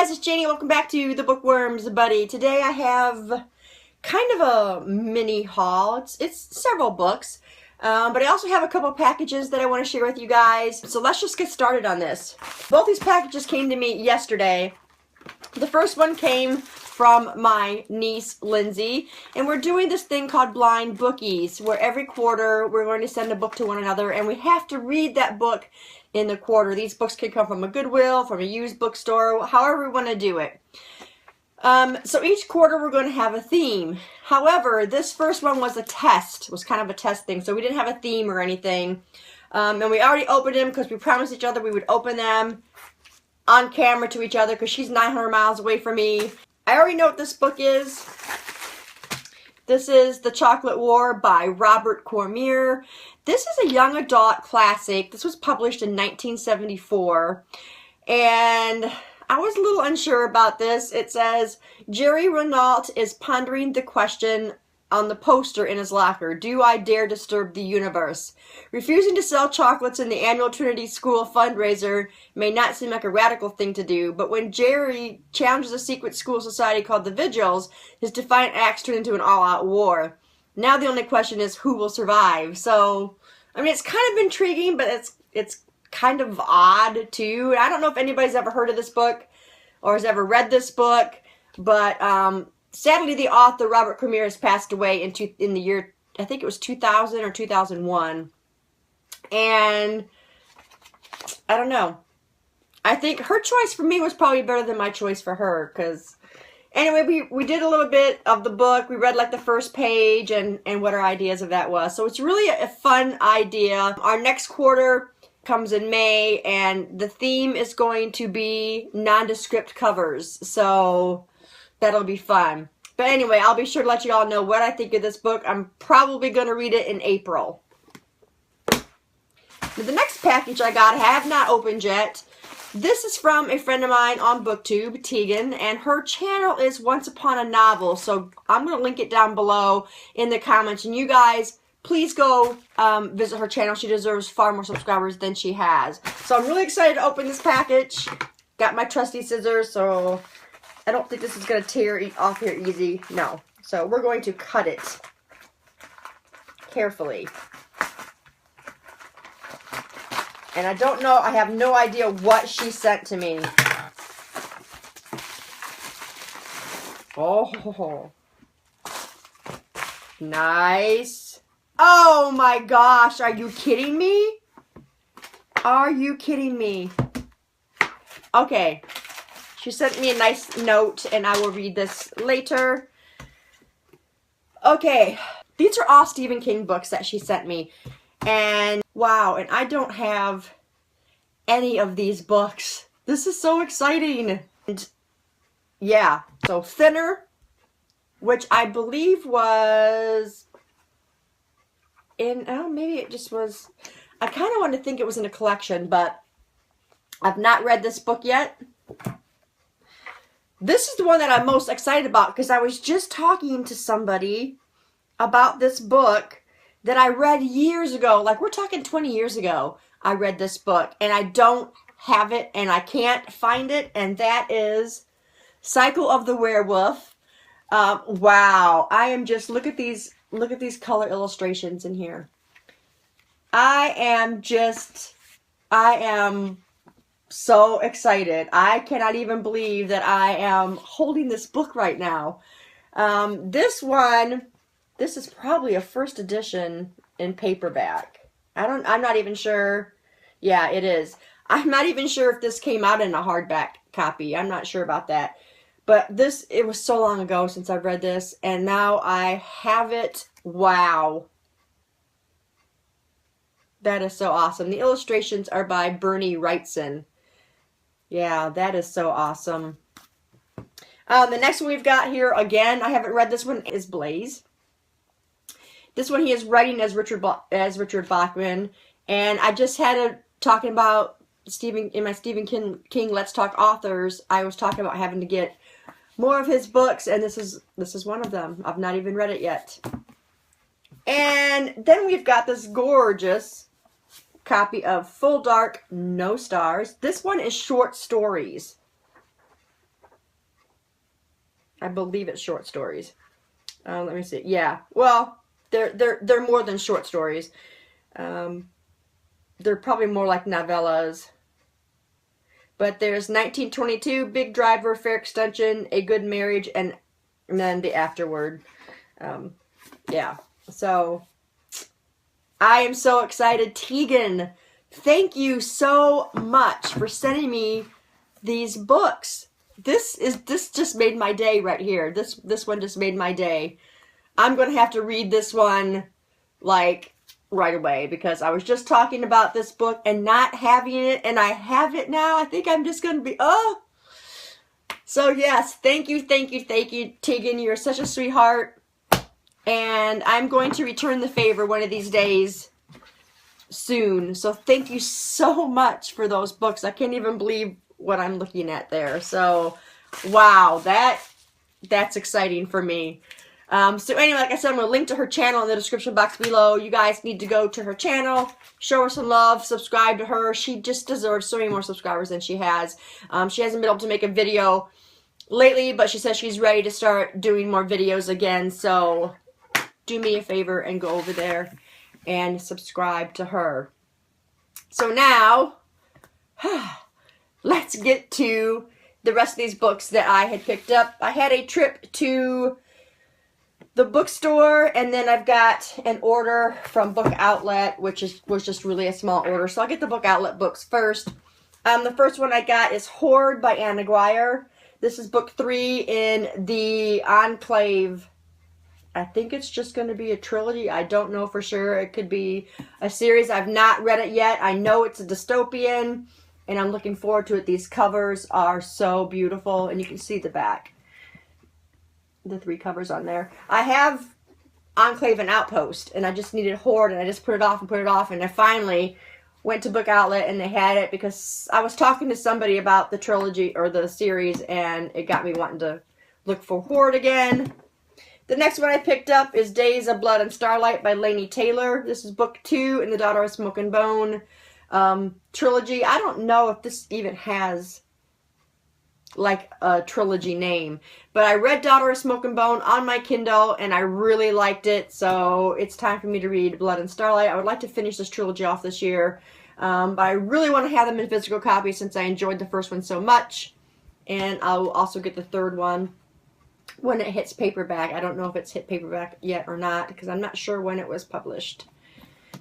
guys, it's Janie. Welcome back to the Bookworms Buddy. Today I have kind of a mini haul. It's several books, but I also have a couple packages that I want to share with you guys. So let's just get started on this. Both these packages came to me yesterday. The first one came from my niece, Lindsay, and we're doing this thing called Blind Bookies, where every quarter we're going to send a book to one another, and we have to read that book in the quarter. These books can come from a Goodwill, from a used bookstore, however we want to do it. So each quarter we're going to have a theme. However, this first one was a test. It was kind of a test thing, so we didn't have a theme or anything. And we already opened them because we promised each other we would open them on camera to each other because she's 900 miles away from me. I already know what this book is. This is The Chocolate War by Robert Cormier. This is a young adult classic. This was published in 1974. And I was a little unsure about this. It says, Jerry Renault is pondering the question on the poster in his locker. Do I dare disturb the universe? Refusing to sell chocolates in the annual Trinity School fundraiser may not seem like a radical thing to do, but when Jerry challenges a secret school society called the Vigils, his defiant acts turn into an all-out war. Now the only question is who will survive. So, I mean, it's kind of intriguing, but it's kind of odd too. I don't know if anybody's ever heard of this book or has ever read this book, but sadly, the author, Robert Cormier, has passed away in the year, I think it was 2000 or 2001. And I don't know. I think her choice for me was probably better than my choice for her. Because anyway, we did a little bit of the book. We read like the first page and what our ideas of that was. So it's really a fun idea. Our next quarter comes in May, and the theme is going to be nondescript covers. So that'll be fun. But anyway, I'll be sure to let you all know what I think of this book. I'm probably going to read it in April. Now, the next package I got, I have not opened yet. This is from a friend of mine on BookTube, Tegan, and her channel is Once Upon a Novel. So I'm going to link it down below in the comments. And you guys, please go visit her channel. She deserves far more subscribers than she has. So I'm really excited to open this package. Got my trusty scissors, so I don't think this is going to tear off here easy. No. So we're going to cut it carefully. And I don't know, I have no idea what she sent to me. Oh. Nice. Oh my gosh, are you kidding me? Are you kidding me? Okay. She sent me a nice note, and I will read this later. Okay, these are all Stephen King books that she sent me. And wow, and I don't have any of these books. This is so exciting. And yeah, so Thinner, which I believe was in, oh, maybe it just was, I kind of want to think it was in a collection, but I've not read this book yet. This is the one that I'm most excited about because I was just talking to somebody about this book that I read years ago. Like, we're talking 20 years ago, I read this book. And I don't have it and I can't find it. And that is Cycle of the Werewolf. Wow. I am just, look at these color illustrations in here. I am so excited. I cannot even believe that I am holding this book right now. This is probably a first edition in paperback. I'm not even sure. Yeah, it is. I'm not even sure if this came out in a hardback copy. I'm not sure about that. But it was so long ago since I've read this, and now I have it. Wow. That is so awesome. The illustrations are by Bernie Wrightson. Yeah, that is so awesome. The next one we've got here, again, I haven't read this one, is Blaze. This one he is writing as Richard Bachman, and I just had talking about in my Stephen King Let's Talk Authors. I was talking about having to get more of his books, and this is one of them. I've not even read it yet. And then we've got this gorgeous copy of Full Dark, No Stars. This one is short stories. I believe it's short stories. Let me see. Yeah. Well, they're more than short stories. They're probably more like novellas. But there's 1922, Big Driver, Fair Extension, A Good Marriage, and then The Afterword. Yeah. So, I am so excited. Tegan, thank you so much for sending me these books. This just made my day right here. This one just made my day. I'm going to have to read this one, like, right away, because I was just talking about this book and not having it, and I have it now. I think I'm just going to be, oh. So, yes, thank you, Tegan. You're such a sweetheart, and I'm going to return the favor one of these days soon. So, thank you so much for those books. I can't even believe what I'm looking at there. So, wow, that's exciting for me. So anyway, like I said, I'm going to link to her channel in the description box below. You guys need to go to her channel, show her some love, subscribe to her. She just deserves so many more subscribers than she has. She hasn't been able to make a video lately, but she says she's ready to start doing more videos again. So do me a favor and go over there and subscribe to her. So now, let's get to the rest of these books that I had picked up. I had a trip to the bookstore, and then I've got an order from Book Outlet, which was just really a small order. So I'll get the Book Outlet books first. The first one I got is Hoard by Anna Guire. This is book 3 in the Enclave. I think it's just going to be a trilogy. I don't know for sure. It could be a series. I've not read it yet. I know it's a dystopian, and I'm looking forward to it. These covers are so beautiful, and you can see the back. The 3 covers on there. I have Enclave and Outpost, and I just needed Hoard, and I just put it off, and I finally went to Book Outlet, and they had it, because I was talking to somebody about the trilogy, or the series, and it got me wanting to look for Hoard again. The next one I picked up is Days of Blood and Starlight by Lainey Taylor. This is book 2 in the Daughter of Smoke and Bone trilogy. I don't know if this even has like a trilogy name, but I read Daughter of Smoke and Bone on my Kindle, and I really liked it, so it's time for me to read Blood and Starlight. I would like to finish this trilogy off this year, but I really want to have them in physical copies since I enjoyed the first one so much, and I'll also get the third one when it hits paperback. I don't know if it's hit paperback yet or not, because I'm not sure when it was published.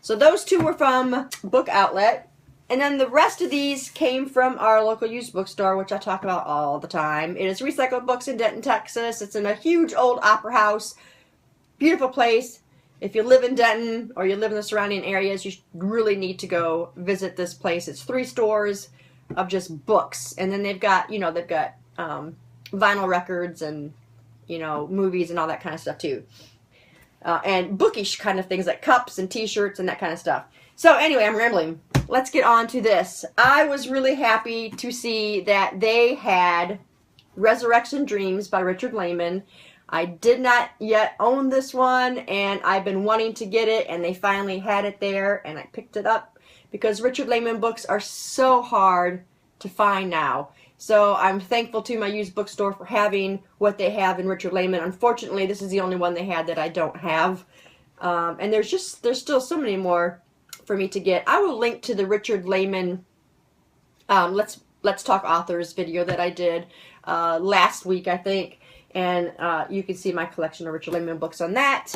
So those 2 were from Book Outlet. And then the rest of these came from our local used bookstore, which I talk about all the time. It is Recycled Books in Denton, Texas. It's in a huge old opera house. Beautiful place. If you live in Denton or you live in the surrounding areas, you really need to go visit this place. It's 3 stores of just books. And then they've got, you know, vinyl records and, you know, movies and all that kind of stuff too. And bookish kind of things like cups and t-shirts and that kind of stuff. So anyway, I'm rambling. Let's get on to this. I was really happy to see that they had Resurrection Dreams by Richard Laymon. I did not yet own this one, and I've been wanting to get it, and they finally had it there, and I picked it up because Richard Laymon books are so hard to find now. So I'm thankful to my used bookstore for having what they have in Richard Laymon. Unfortunately, this is the only one they had that I don't have. And there's still so many more for me to get. I will link to the Richard Laymon Let's Talk Authors video that I did last week, I think. And you can see my collection of Richard Laymon books on that.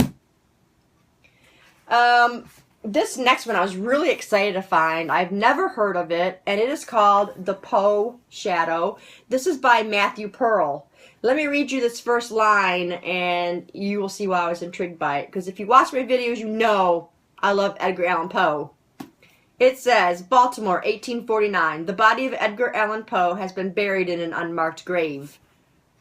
This next one I was really excited to find. I've never heard of it, and it is called The Poe Shadow. This is by Matthew Pearl. Let me read you this first line, and you will see why I was intrigued by it. Because if you watch my videos, you know I love Edgar Allan Poe. It says, Baltimore, 1849. The body of Edgar Allan Poe has been buried in an unmarked grave.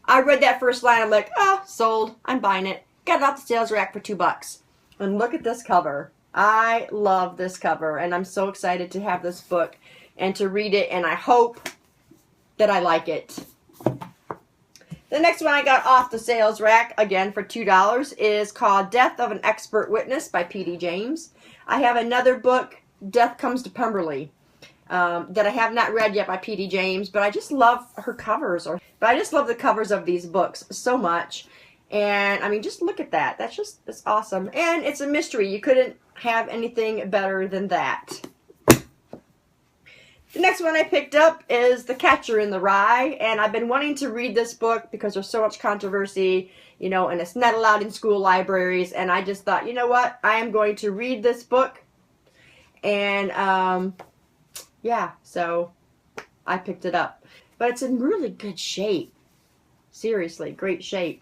I read that first line. I'm like, oh, sold. I'm buying it. Got it off the sales rack for $2. And look at this cover. I love this cover, and I'm so excited to have this book and to read it, and I hope that I like it. The next one I got off the sales rack, again for $2, is called Death of an Expert Witness by P.D. James. I have another book, Death Comes to Pemberley, that I have not read yet by P.D. James, but I just love her covers. But But I just love the covers of these books so much. And, I mean, just look at that. It's awesome. And it's a mystery. You couldn't have anything better than that. The next one I picked up is The Catcher in the Rye, and I've been wanting to read this book because there's so much controversy, you know, and it's not allowed in school libraries, and I just thought, you know what, I am going to read this book, and, yeah, so I picked it up. But it's in really good shape. Seriously, great shape.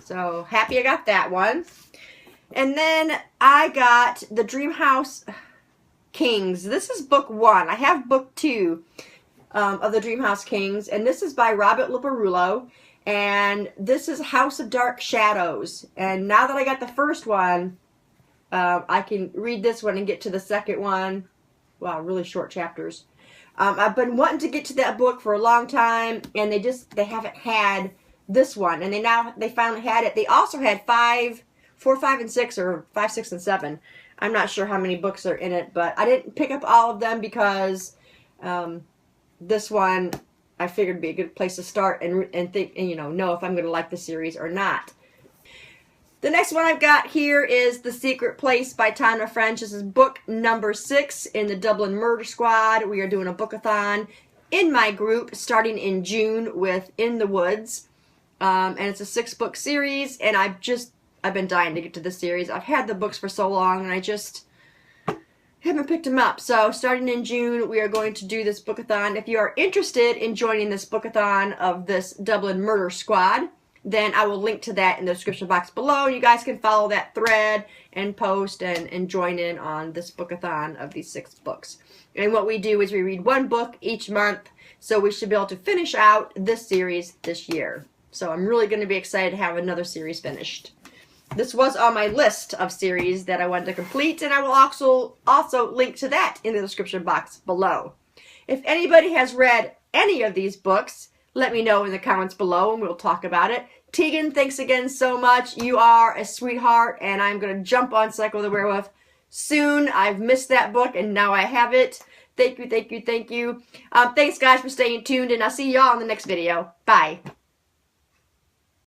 So, happy I got that one. And then I got The Dream House Kings. This is book 1. I have book 2 of The Dream House Kings, and this is by Robert Leporullo, and this is House of Dark Shadows. And now that I got the first one, I can read this one and get to the second one. Wow, really short chapters. I've been wanting to get to that book for a long time, and they haven't had this one, and they finally had it. They also had 4, 5, and 6, or 5, 6, and 7. I'm not sure how many books are in it, but I didn't pick up all of them because this one I figured would be a good place to start and think, and, you know if I'm going to like the series or not. The next one I've got here is The Secret Place by Tana French. This is book number 6 in the Dublin Murder Squad. We are doing a bookathon in my group starting in June with In the Woods. And it's a 6-book series, and I've been dying to get to this series. I've had the books for so long, and I just haven't picked them up. So, starting in June, we are going to do this bookathon. If you are interested in joining this bookathon of this Dublin Murder Squad, then I will link to that in the description box below. You guys can follow that thread and post and join in on this bookathon of these 6 books. And what we do is we read 1 book each month, so we should be able to finish out this series this year. So, I'm really going to be excited to have another series finished. This was on my list of series that I wanted to complete, and I will also link to that in the description box below. If anybody has read any of these books, let me know in the comments below, and we'll talk about it. Tegan, thanks again so much. You are a sweetheart, and I'm going to jump on Psycho the Werewolf soon. I've missed that book, and now I have it. Thank you, thank you, thank you. Thanks, guys, for staying tuned, and I'll see y'all in the next video. Bye.